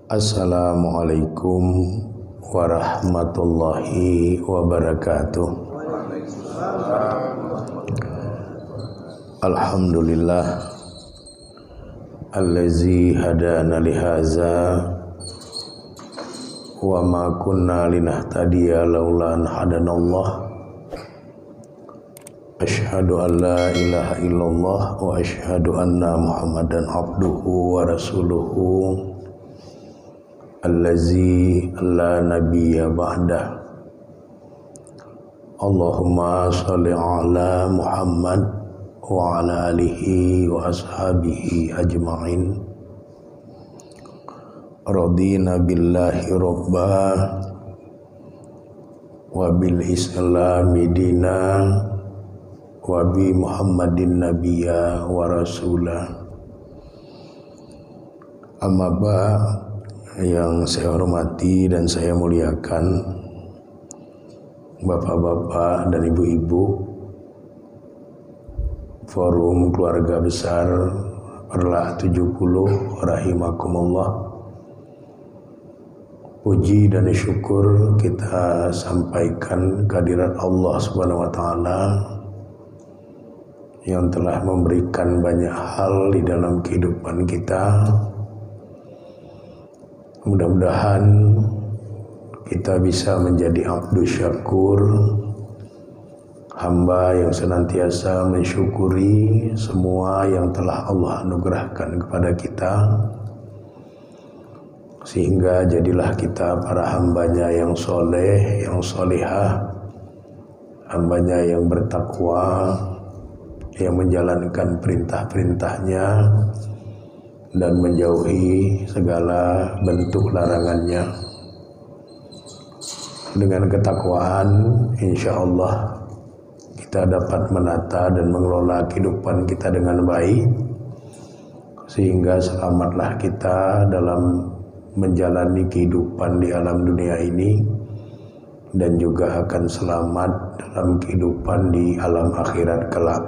Assalamualaikum warahmatullahi wabarakatuh. Alhamdulillah allazi hadana lihaza wa ma kunna linahtadiya laula an hadanallah. Asyhadu an la ilaha illallah wa asyhadu anna Muhammadan abduhu wa rasuluhu allazi la nabiyya ba'dah. Allahumma sholli ala Muhammad wa ala alihi wa ashabihi ajma'in. Radina billahi rabba wa bil islami dina wa bi Muhammadin nabiyya wa rasulah. Amma ba'd. Yang saya hormati dan saya muliakan bapak-bapak dan ibu-ibu Forum Keluarga Besar Perlah 70 rahimakumullah. Puji dan syukur kita sampaikan kehadirat Allah Subhanahu wa taala yang telah memberikan banyak hal di dalam kehidupan kita. Mudah-mudahan kita bisa menjadi abdu syakur, hamba yang senantiasa mensyukuri semua yang telah Allah anugerahkan kepada kita, sehingga jadilah kita para hambanya yang soleh, yang solihah, hambanya yang bertakwa, yang menjalankan perintah-perintahnya dan menjauhi segala bentuk larangannya. Dengan ketakwaan, insya Allah kita dapat menata dan mengelola kehidupan kita dengan baik, sehingga selamatlah kita dalam menjalani kehidupan di alam dunia ini, dan juga akan selamat dalam kehidupan di alam akhirat kelak.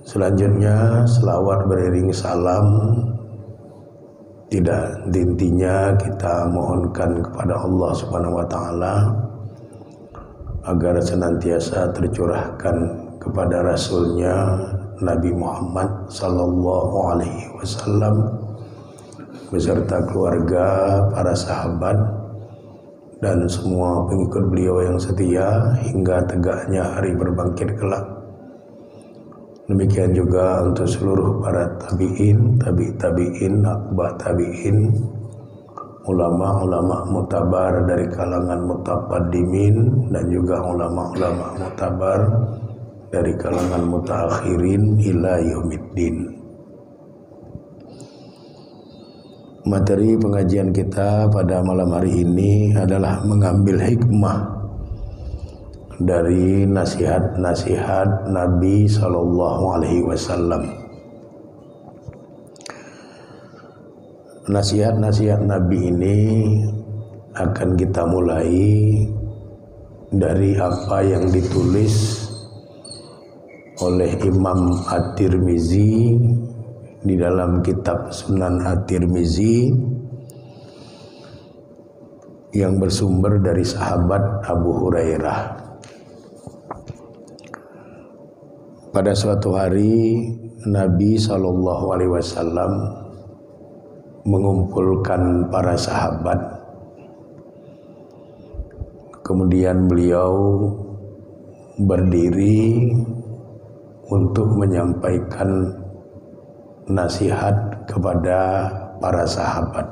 Selanjutnya, selawat beriring salam tidak intinya kita mohonkan kepada Allah Subhanahu wa taala agar senantiasa tercurahkan kepada Rasulnya Nabi Muhammad sallallahu alaihi wasallam beserta keluarga, para sahabat dan semua pengikut beliau yang setia hingga tegaknya hari berbangkit kelak. Demikian juga untuk seluruh para tabi'in, tabi'in, atba' tabi'in, ulama-ulama mutabar dari kalangan mutaqaddimin dan juga ulama-ulama mutabar dari kalangan mutaakhirin ila yaumiddin. Materi pengajian kita pada malam hari ini adalah mengambil hikmah dari nasihat-nasihat Nabi Sallallahu Alaihi Wasallam. Nasihat-nasihat Nabi ini akan kita mulai dari apa yang ditulis oleh Imam At-Tirmizi di dalam kitab Sunan At-Tirmizi yang bersumber dari sahabat Abu Hurairah. Pada suatu hari Nabi Shallallahu Alaihi Wasallam mengumpulkan para sahabat. Kemudian beliau berdiri untuk menyampaikan nasihat kepada para sahabat.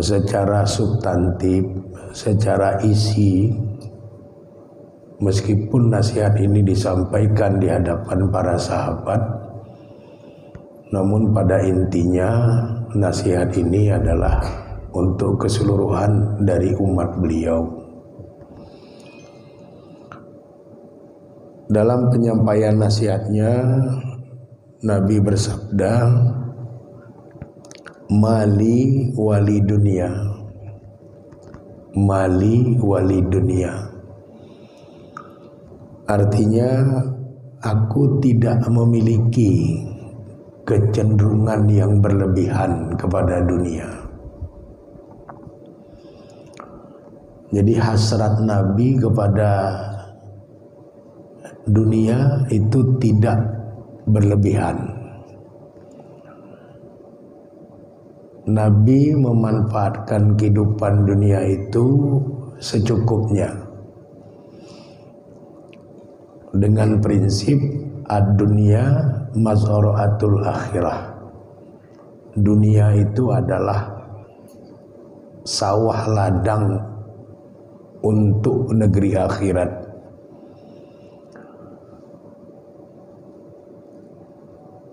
Secara substantif, secara isi, meskipun nasihat ini disampaikan di hadapan para sahabat, namun pada intinya nasihat ini adalah untuk keseluruhan dari umat beliau. Dalam penyampaian nasihatnya, Nabi bersabda, "Mali wali dunia, mali wali dunia." Artinya, aku tidak memiliki kecenderungan yang berlebihan kepada dunia. Jadi hasrat Nabi kepada dunia itu tidak berlebihan. Nabi memanfaatkan kehidupan dunia itu secukupnya dengan prinsip ad-dunya mazharatul akhirah. Dunia itu adalah sawah ladang untuk negeri akhirat.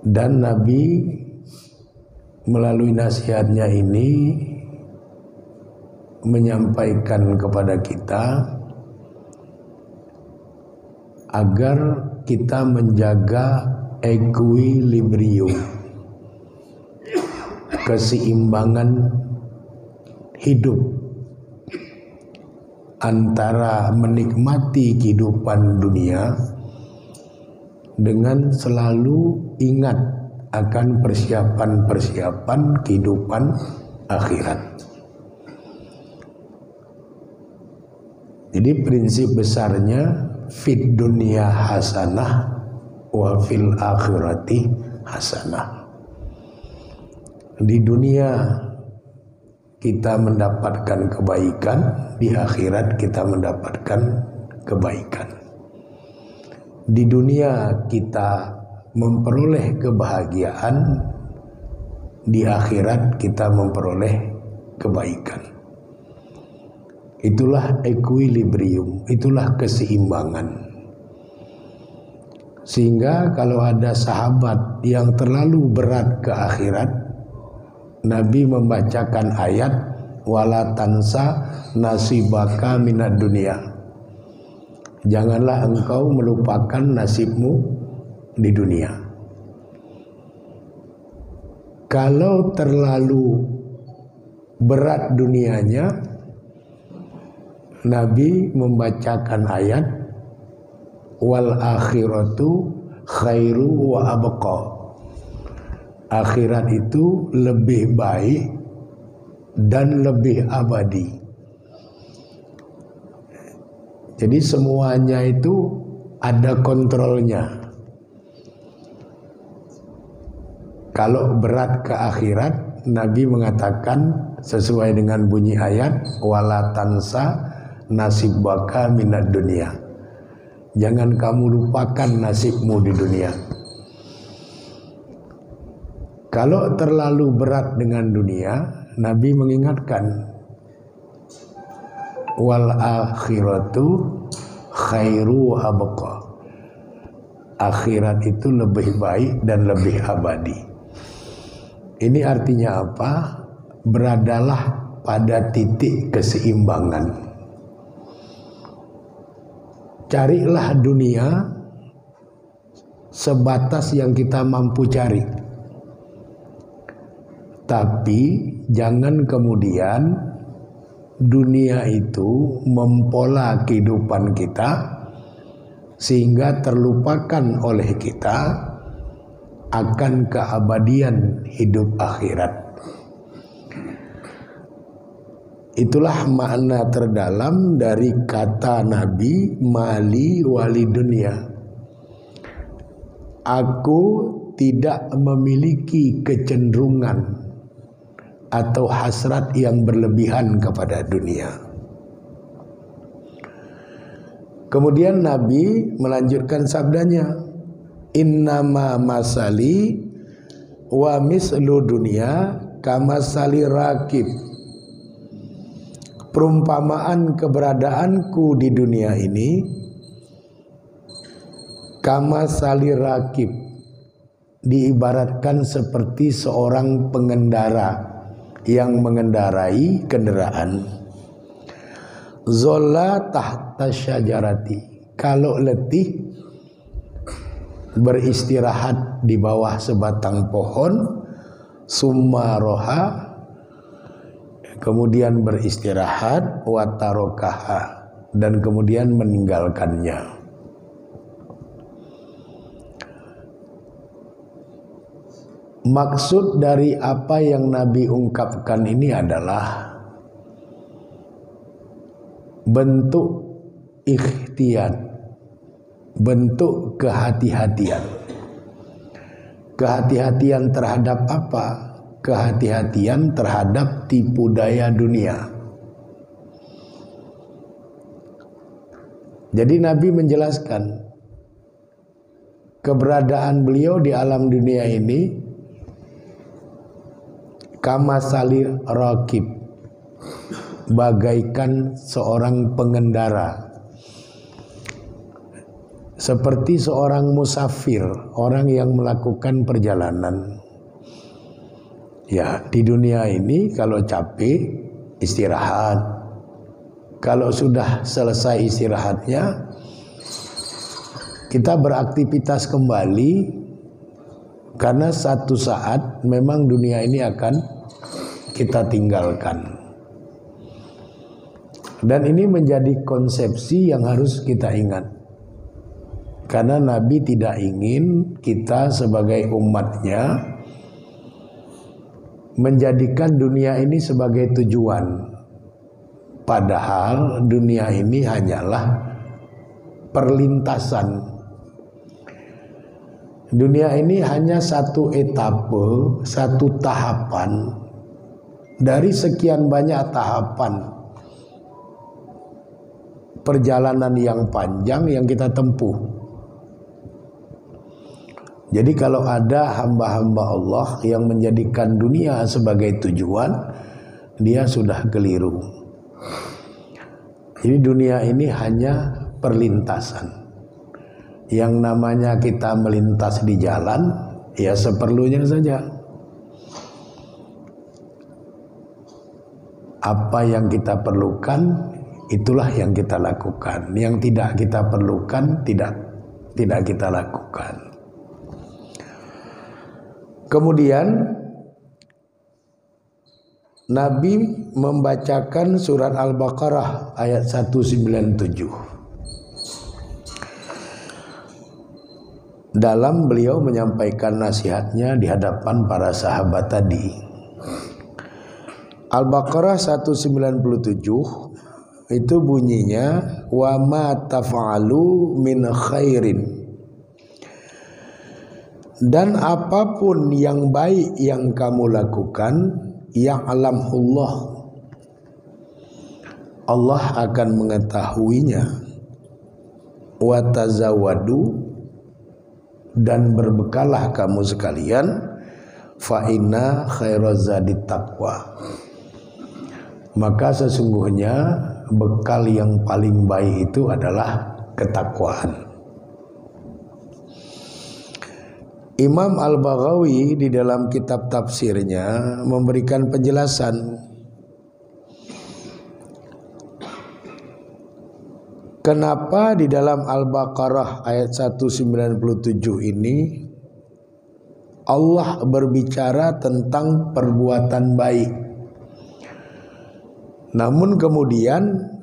Dan Nabi melalui nasihatnya ini menyampaikan kepada kita agar kita menjaga equilibrium, keseimbangan hidup antara menikmati kehidupan dunia dengan selalu ingat akan persiapan-persiapan kehidupan akhirat. Jadi prinsip besarnya fid dunya hasanah wa fil akhirati hasanah. Di dunia kita mendapatkan kebaikan, di akhirat kita mendapatkan kebaikan. Di dunia kita memperoleh kebahagiaan, di akhirat kita memperoleh kebaikan. Itulah equilibrium, itulah keseimbangan. Sehingga kalau ada sahabat yang terlalu berat ke akhirat, Nabi membacakan ayat wala tansa nasibaka minad dunia. Janganlah engkau melupakan nasibmu di dunia. Kalau terlalu berat dunianya, Nabi membacakan ayat wal akhiratu khairu wa abqa. Akhirat itu lebih baik dan lebih abadi. Jadi semuanya itu ada kontrolnya. Kalau berat ke akhirat, Nabi mengatakan sesuai dengan bunyi ayat wala tansa nasibaka minad dunia. Jangan kamu lupakan nasibmu di dunia. Kalau terlalu berat dengan dunia, Nabi mengingatkan wal akhiratu khairu abqa. Akhirat itu lebih baik dan lebih abadi. Ini artinya apa? Beradalah pada titik keseimbangan. Carilah dunia sebatas yang kita mampu cari. Tapi jangan kemudian dunia itu mempola kehidupan kita sehingga terlupakan oleh kita akan keabadian hidup akhirat. Itulah makna terdalam dari kata Nabi mali wali dunia. Aku tidak memiliki kecenderungan atau hasrat yang berlebihan kepada dunia. Kemudian Nabi melanjutkan sabdanya, innama masali wa mislu dunya kamasali rakib. Perumpamaan keberadaanku di dunia ini kamasali rakib, diibaratkan seperti seorang pengendara yang mengendarai kendaraan. Zola tahta syajarati, kalau letih beristirahat di bawah sebatang pohon. Summa roha, kemudian beristirahat. Watarokaha, dan kemudian meninggalkannya. Maksud dari apa yang Nabi ungkapkan ini adalah bentuk ikhtiar, bentuk kehati-hatian. Kehati-hatian terhadap apa? Kehati-hatian terhadap tipu daya dunia. Jadi Nabi menjelaskan keberadaan beliau di alam dunia ini kamasali rakib, bagaikan seorang pengendara, seperti seorang musafir, orang yang melakukan perjalanan. Ya, di dunia ini kalau capek istirahat. Kalau sudah selesai istirahatnya, kita beraktivitas kembali. Karena satu saat memang dunia ini akan kita tinggalkan. Dan ini menjadi konsepsi yang harus kita ingat. Karena Nabi tidak ingin kita sebagai umatnya menjadikan dunia ini sebagai tujuan. Padahal dunia ini hanyalah perlintasan. Dunia ini hanya satu etape, satu tahapan dari sekian banyak tahapan perjalanan yang panjang yang kita tempuh. Jadi kalau ada hamba-hamba Allah yang menjadikan dunia sebagai tujuan, dia sudah keliru. Jadi dunia ini hanya perlintasan. Yang namanya kita melintas di jalan, ya seperlunya saja. Apa yang kita perlukan, itulah yang kita lakukan. Yang tidak kita perlukan, tidak kita lakukan. Kemudian Nabi membacakan surat Al-Baqarah ayat 197. Dalam beliau menyampaikan nasihatnya di hadapan para sahabat tadi. Al-Baqarah 197 itu bunyinya wa ma taf'alu min khairin, dan apapun yang baik yang kamu lakukan, ya'lamullah, Allah akan mengetahuinya. Wa tazawwadu, dan berbekalah kamu sekalian, fa inna khairazadit taqwa, maka sesungguhnya bekal yang paling baik itu adalah ketakwaan. Imam Al-Baghawi di dalam kitab tafsirnya memberikan penjelasan kenapa di dalam Al-Baqarah ayat 197 ini Allah berbicara tentang perbuatan baik. Namun kemudian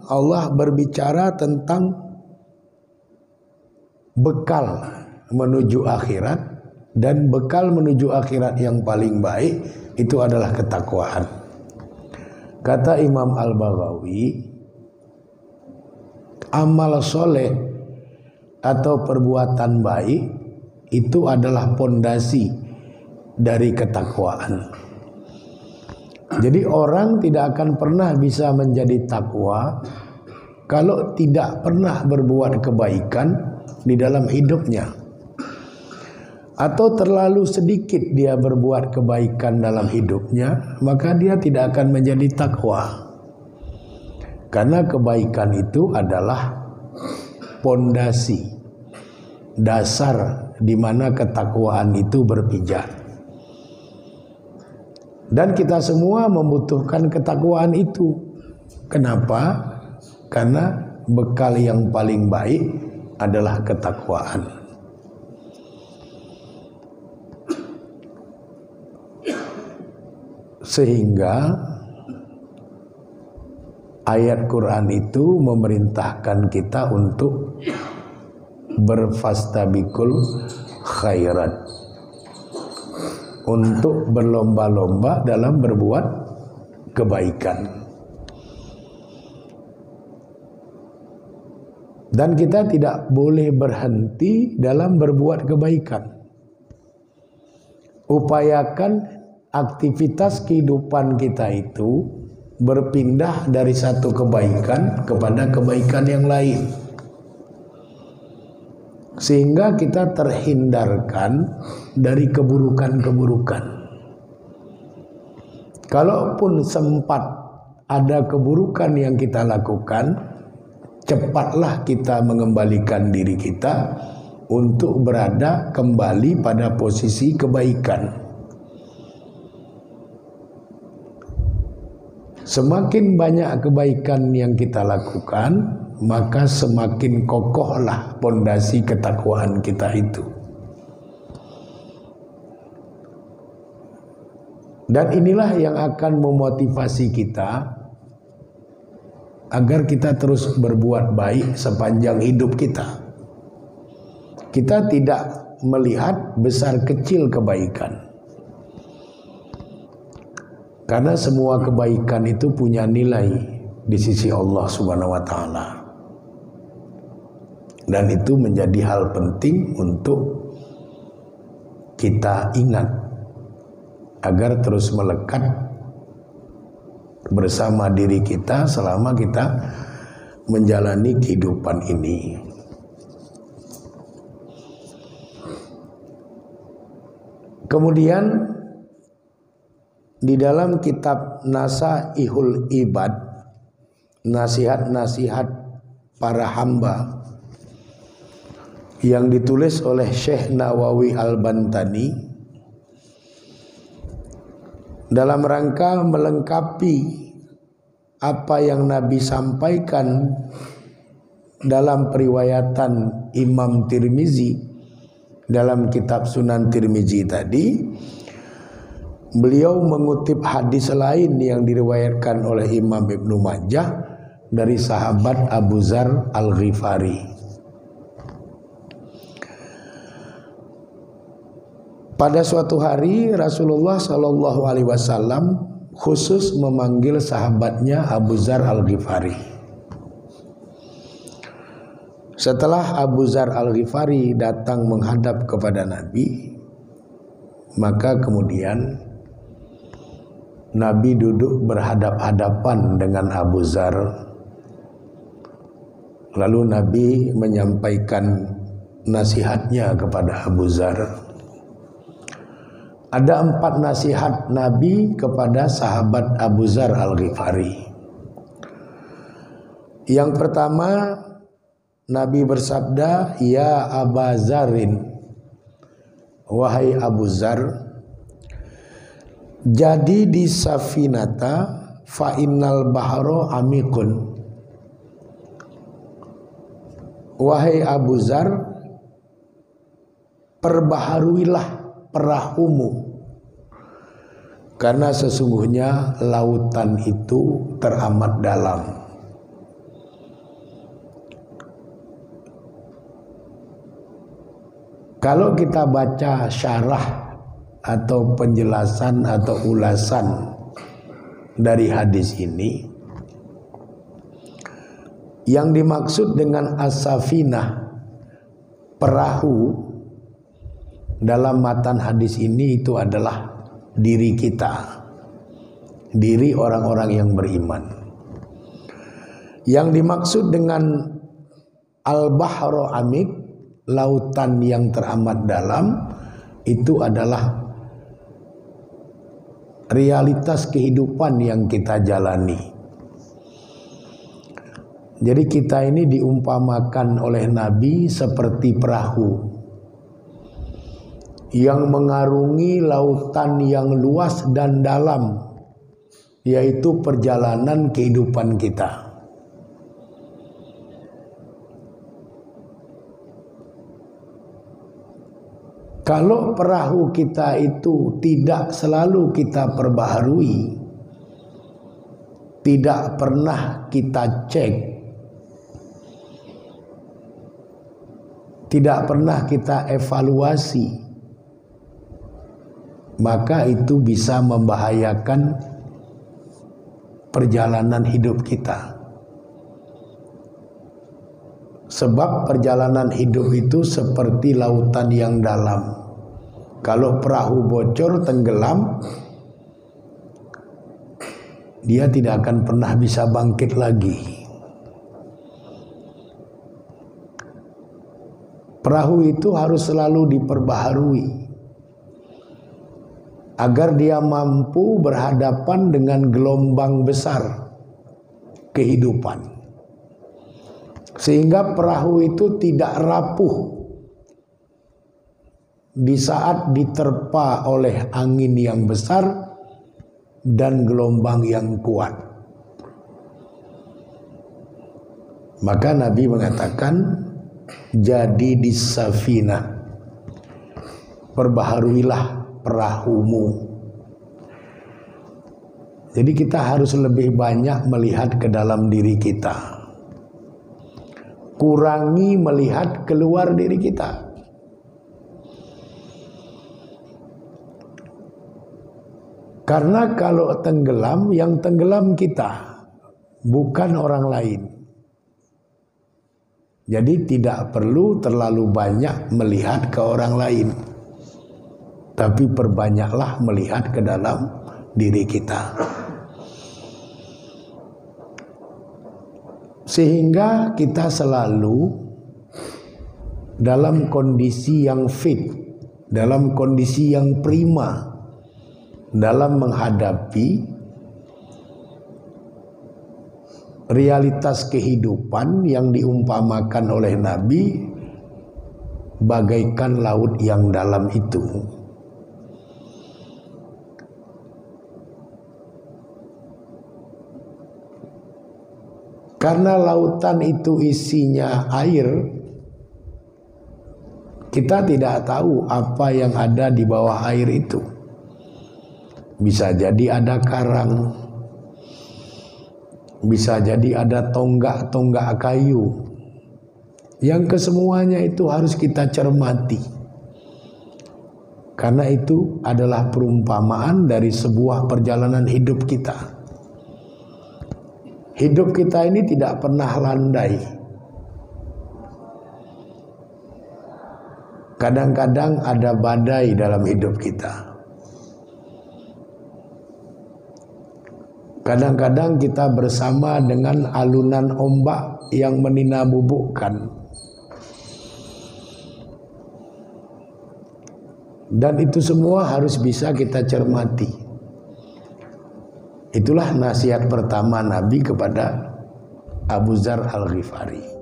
Allah berbicara tentang bekal menuju akhirat, dan bekal menuju akhirat yang paling baik itu adalah ketakwaan. Kata Imam Al-Baghawi, amal soleh atau perbuatan baik itu adalah pondasi dari ketakwaan. Jadi orang tidak akan pernah bisa menjadi takwa kalau tidak pernah berbuat kebaikan di dalam hidupnya, atau terlalu sedikit dia berbuat kebaikan dalam hidupnya, maka dia tidak akan menjadi takwa. Karena kebaikan itu adalah pondasi, dasar di mana ketakwaan itu berpijak. Dan kita semua membutuhkan ketakwaan itu. Kenapa? Karena bekal yang paling baik adalah ketakwaan. Sehingga ayat Quran itu memerintahkan kita untuk berfastabikul khairat, untuk berlomba-lomba dalam berbuat kebaikan. Dan kita tidak boleh berhenti dalam berbuat kebaikan. Upayakan aktivitas kehidupan kita itu berpindah dari satu kebaikan kepada kebaikan yang lain, sehingga kita terhindarkan dari keburukan-keburukan. Kalaupun sempat ada keburukan yang kita lakukan, cepatlah kita mengembalikan diri kita untuk berada kembali pada posisi kebaikan. Semakin banyak kebaikan yang kita lakukan, maka semakin kokohlah pondasi ketakwaan kita itu. Dan inilah yang akan memotivasi kita agar kita terus berbuat baik sepanjang hidup kita. Kita tidak melihat besar kecil kebaikan, karena semua kebaikan itu punya nilai di sisi Allah Subhanahu wa taala. Dan itu menjadi hal penting untuk kita ingat agar terus melekat bersama diri kita selama kita menjalani kehidupan ini. Kemudian di dalam kitab Nasaihul Ibad, nasihat-nasihat para hamba yang ditulis oleh Syekh Nawawi Al-Bantani, dalam rangka melengkapi apa yang Nabi sampaikan dalam periwayatan Imam Tirmizi dalam kitab Sunan Tirmizi tadi, beliau mengutip hadis lain yang diriwayatkan oleh Imam Ibnu Majah dari sahabat Abu Dzar Al-Ghifari. Pada suatu hari Rasulullah Shallallahu Alaihi Wasallam khusus memanggil sahabatnya Abu Dzar Al-Ghifari. Setelah Abu Dzar Al-Ghifari datang menghadap kepada Nabi, maka kemudian Nabi duduk berhadap-hadapan dengan Abu Dzar. Lalu Nabi menyampaikan nasihatnya kepada Abu Dzar. Ada 4 nasihat Nabi kepada sahabat Abu Dzar Al-Ghifari. Yang pertama, Nabi bersabda, "Ya Aba Dzarin, wahai Abu Dzar, jadi di safinata fa innal bahro amikun." Wahai Abu Dzar, perbaharuilah perahumu, karena sesungguhnya lautan itu teramat dalam. Kalau kita baca syarah atau penjelasan atau ulasan dari hadis ini, yang dimaksud dengan as-safinah, perahu, dalam matan hadis ini itu adalah diri kita, diri orang-orang yang beriman. Yang dimaksud dengan al-bahru amik, lautan yang teramat dalam, itu adalah realitas kehidupan yang kita jalani. Jadi kita ini diumpamakan oleh Nabi seperti perahu yang mengarungi lautan yang luas dan dalam, yaitu perjalanan kehidupan kita. Kalau perahu kita itu tidak selalu kita perbaharui, tidak pernah kita cek, tidak pernah kita evaluasi, maka itu bisa membahayakan perjalanan hidup kita. Sebab perjalanan hidup itu seperti lautan yang dalam. Kalau perahu bocor, tenggelam, dia tidak akan pernah bisa bangkit lagi. Perahu itu harus selalu diperbaharui agar dia mampu berhadapan dengan gelombang besar kehidupan. Sehingga perahu itu tidak rapuh di saat diterpa oleh angin yang besar dan gelombang yang kuat. Maka Nabi mengatakan, jadi di safinah, perbaharuilah perahumu. Jadi kita harus lebih banyak melihat ke dalam diri kita. Kurangi melihat keluar diri kita. Karena kalau tenggelam, yang tenggelam kita, bukan orang lain. Jadi tidak perlu terlalu banyak melihat ke orang lain, tapi perbanyaklah melihat ke dalam diri kita. Sehingga kita selalu dalam kondisi yang fit, dalam kondisi yang prima, dalam menghadapi realitas kehidupan yang diumpamakan oleh Nabi bagaikan laut yang dalam itu. Karena lautan itu isinya air, kita tidak tahu apa yang ada di bawah air itu. Bisa jadi ada karang, bisa jadi ada tonggak-tonggak kayu, yang kesemuanya itu harus kita cermati. Karena itu adalah perumpamaan dari sebuah perjalanan hidup kita. Hidup kita ini tidak pernah landai. Kadang-kadang ada badai dalam hidup kita. Kadang-kadang kita bersama dengan alunan ombak yang meninabubukkan. Dan itu semua harus bisa kita cermati. Itulah nasihat pertama Nabi kepada Abu Dzar Al-Ghifari.